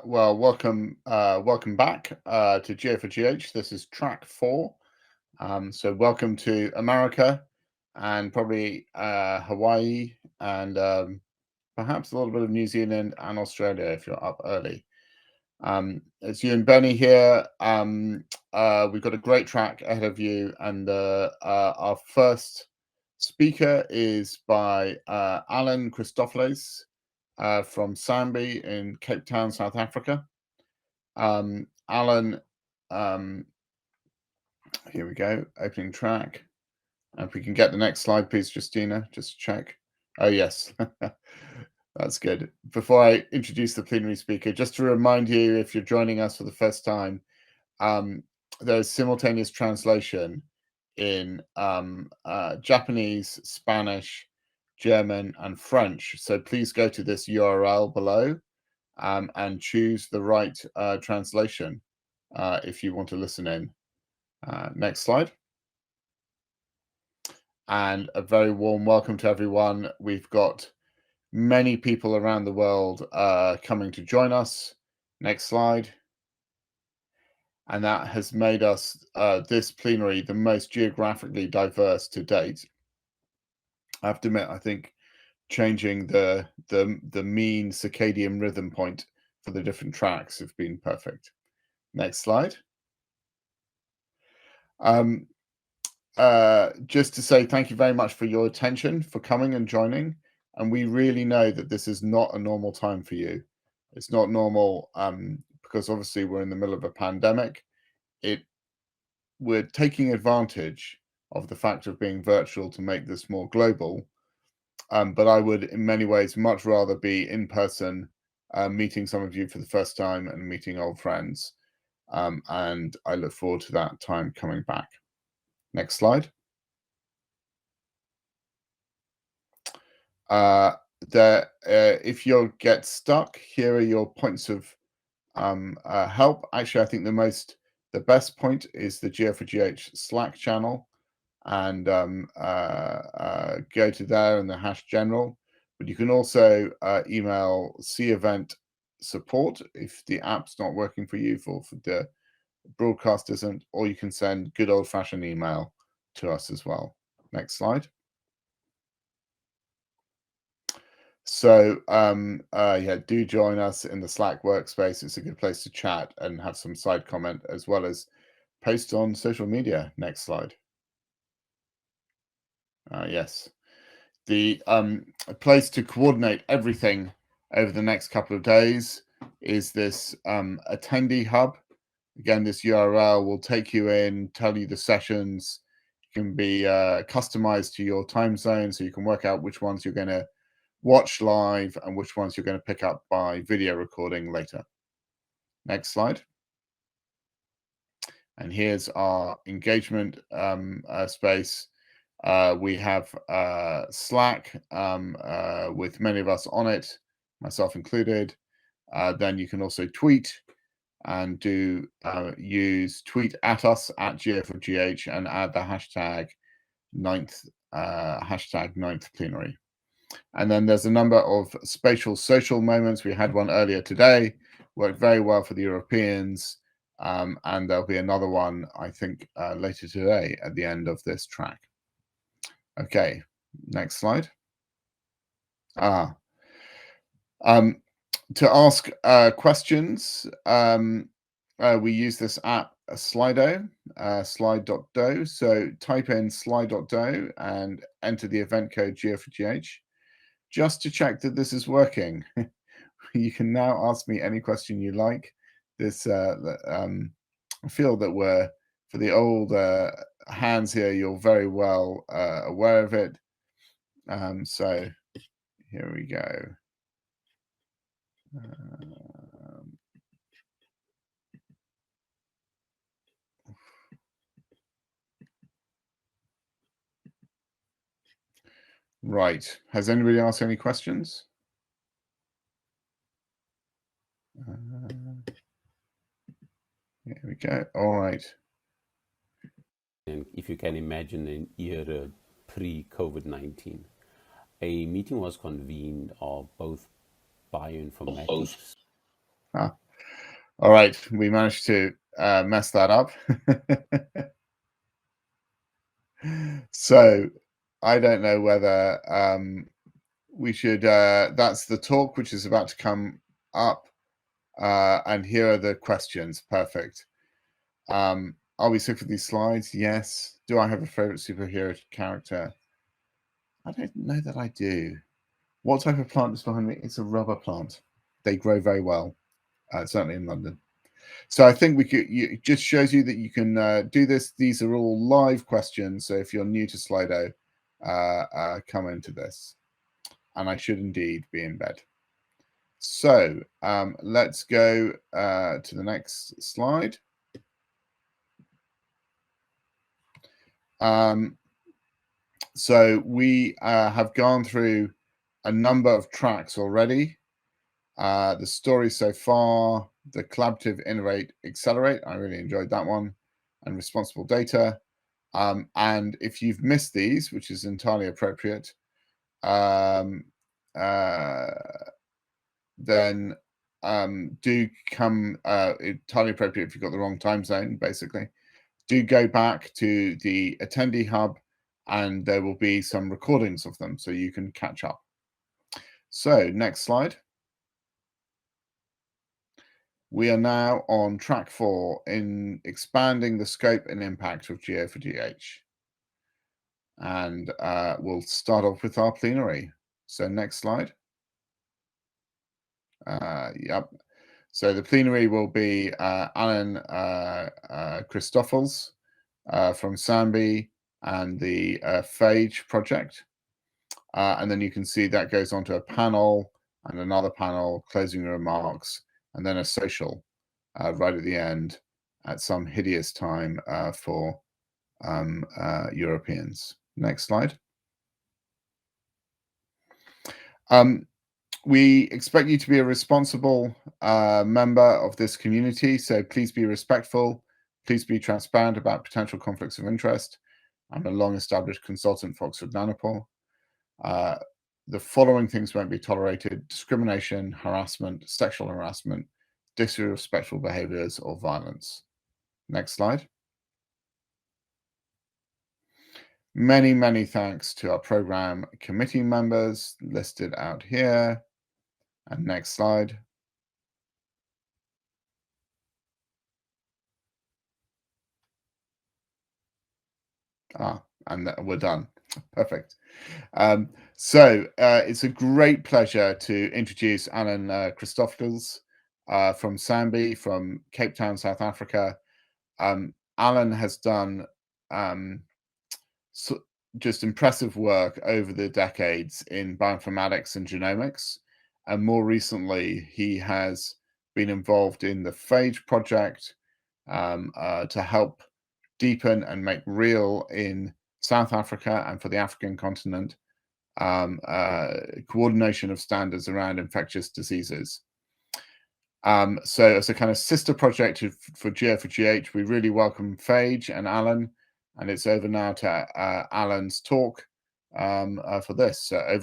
Well, welcome back to GA4GH. This is track 4. So welcome to America and probably Hawaii and perhaps a little bit of New Zealand and Australia if you're up early. It's Ewan Birney here. We've got a great track ahead of you, and our first speaker is by Alan Christofeles from Sambi in Cape Town, South Africa. Alan, here we go, opening track. If we can get the next slide, please, Justina, just check. Oh, yes, that's good. Before I introduce the plenary speaker, just to remind you, if you're joining us for the first time, there's simultaneous translation in Japanese, Spanish, German, and French. So please go to this URL below and choose the right translation if you want to listen in. Next slide. And a very warm welcome to everyone. We've got many people around the world coming to join us. Next slide. And that has made us this plenary the most geographically diverse to date. I have to admit, I think changing the mean circadian rhythm point for the different tracks have been perfect. Next slide. Just to say thank you very much for your attention, for coming and joining. And we really know that this is not a normal time for you. It's not normal because obviously we're in the middle of a pandemic. We're taking advantage of the fact of being virtual to make this more global. But I would, in many ways, much rather be in person, meeting some of you for the first time and meeting old friends. And I look forward to that time coming back. Next slide. If you get stuck, here are your points of help. Actually, I think the best point is the GA4GH Slack channel, and go to there in the #general. But you can also email C-Event support if the app's not working for you, for the broadcast isn't, or you can send good old-fashioned email to us as well. Next slide. So yeah, do join us in the Slack workspace. It's a good place to chat and have some side comment, as well as post on social media. Next slide. Yes, the place to coordinate everything over the next couple of days is this attendee hub. Again, this URL will take you in, tell you the sessions. It can be customized to your time zone, so you can work out which ones you're going to watch live and which ones you're going to pick up by video recording later. Next slide. And here's our engagement space. We have Slack with many of us on it, myself included. Then you can also tweet and tweet at us at GA4GH and add the hashtag 9th Plenary. And then there's a number of spatial social moments. We had one earlier today, worked very well for the Europeans. And there'll be another one, I think, later today at the end of this track. Okay, next slide. To ask questions, we use this app, Slido, slide.do. So type in slide.do and enter the event code GA4GH. Just to check that this is working, you can now ask me any question you like. This, I feel that we're, for the old hands here, you're very well aware of it. So here we go. Right. Has anybody asked any questions? Here we go. All right. And if you can imagine an era pre-COVID-19, a meeting was convened of both bioinformatics. All right, we managed to mess that up. So I don't know whether we should, that's the talk which is about to come up. And here are the questions. Perfect. Are we sick of these slides? Yes. Do I have a favorite superhero character? I don't know that I do. What type of plant is behind me? It's a rubber plant. They grow very well, certainly in London. So I think it just shows you that you can do this. These are all live questions. So if you're new to Slido, come into this. And I should indeed be in bed. So let's go to the next slide. So we have gone through a number of tracks already. The story so far, the collaborative, innovate, accelerate. I really enjoyed that one. And responsible data. And if you've missed these, which is entirely appropriate, then do come, entirely appropriate if you've got the wrong time zone, basically. Do go back to the attendee hub and there will be some recordings of them so you can catch up. So next slide. We are now on track 4 in expanding the scope and impact of GA4GH. And we'll start off with our plenary. So next slide. Yep. So the plenary will be Alan Christoffels from SAMBI and the Phage project. And then you can see that goes on to a panel and another panel, closing remarks, and then a social right at the end at some hideous time for Europeans. Next slide. We expect you to be a responsible member of this community, so please be respectful. Please be transparent about potential conflicts of interest. I'm a long-established consultant for Oxford Nanopore. The following things won't be tolerated: discrimination, harassment, sexual harassment, disrespectful behaviors, or violence. Next slide. Many, many thanks to our program committee members listed out here. And next slide. And we're done. Perfect. So it's a great pleasure to introduce Alan Christoffels from SAMBI, from Cape Town, South Africa. Alan has done just impressive work over the decades in bioinformatics and genomics. And more recently, he has been involved in the Phage project to help deepen and make real in South Africa and for the African continent coordination of standards around infectious diseases. So as a kind of sister project for GA4GH, we really welcome Phage and Alan, and it's over now to Alan's talk for this. So over